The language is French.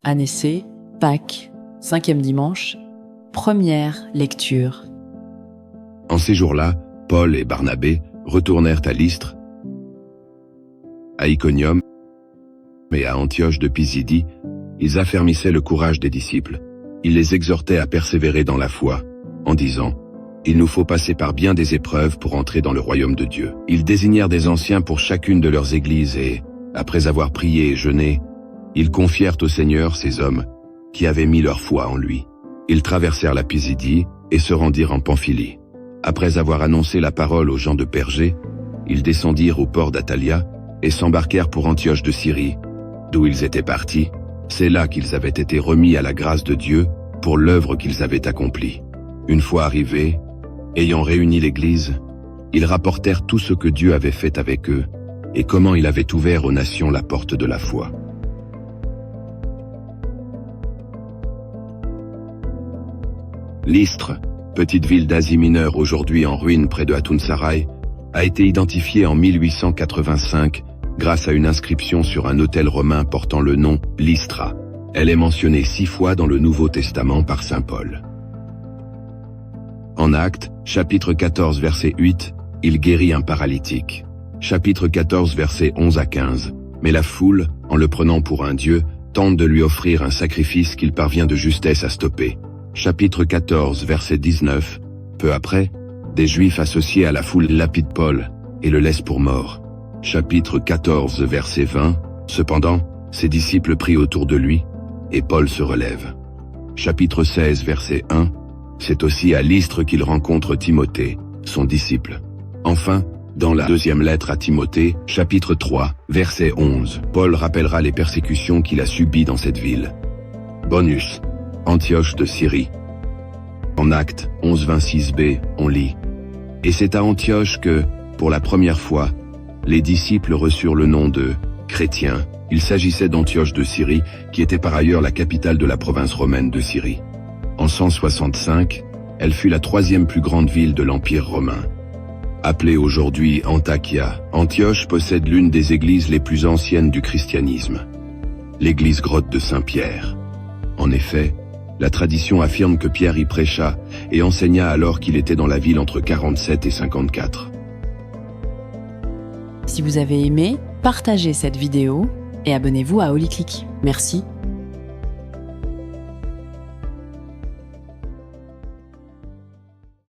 Année C, Pâques, 5e dimanche, première lecture. En ces jours-là, Paul et Barnabé retournèrent à Lystre, à Iconium et à Antioche de Pisidie. Ils affermissaient le courage des disciples. Ils les exhortaient à persévérer dans la foi, en disant « Il nous faut passer par bien des épreuves pour entrer dans le royaume de Dieu. » Ils désignèrent des anciens pour chacune de leurs églises et, après avoir prié et jeûné, ils confièrent au Seigneur ces hommes qui avaient mis leur foi en lui. Ils traversèrent la Pisidie et se rendirent en Pamphylie. Après avoir annoncé la parole aux gens de Pergé, ils descendirent au port d'Atalia et s'embarquèrent pour Antioche de Syrie, d'où ils étaient partis. C'est là qu'ils avaient été remis à la grâce de Dieu pour l'œuvre qu'ils avaient accomplie. Une fois arrivés, ayant réuni l'Église, ils rapportèrent tout ce que Dieu avait fait avec eux et comment il avait ouvert aux nations la porte de la foi. Lystre, petite ville d'Asie mineure aujourd'hui en ruine près de Hatun-Sarai, a été identifiée en 1885 grâce à une inscription sur un autel romain portant le nom Lystra. Elle est mentionnée 6 fois dans le Nouveau Testament par saint Paul. En Actes, chapitre 14 verset 8, il guérit un paralytique. Chapitre 14 verset 11 à 15. Mais la foule, en le prenant pour un dieu, tente de lui offrir un sacrifice qu'il parvient de justesse à stopper. Chapitre 14 verset 19. Peu après, des Juifs associés à la foule lapident Paul et le laissent pour mort. Chapitre 14 verset 20. Cependant, ses disciples prient autour de lui, et Paul se relève. Chapitre 16 verset 1. C'est aussi à Lystre qu'il rencontre Timothée, son disciple. Enfin, dans la deuxième lettre à Timothée, chapitre 3, verset 11, Paul rappellera les persécutions qu'il a subies dans cette ville. Bonus. Antioche de Syrie. En Actes 11-26b, on lit « Et c'est à Antioche que, pour la première fois, les disciples reçurent le nom de chrétiens. Il s'agissait d'Antioche de Syrie, qui était par ailleurs la capitale de la province romaine de Syrie. En 165, elle fut la 3e plus grande ville de l'Empire romain. Appelée aujourd'hui Antakia, Antioche possède l'une des églises les plus anciennes du christianisme, l'église grotte de Saint-Pierre. En effet, la tradition affirme que Pierre y prêcha et enseigna alors qu'il était dans la ville entre 47 et 54. Si vous avez aimé, partagez cette vidéo et abonnez-vous à Holy Click. Merci.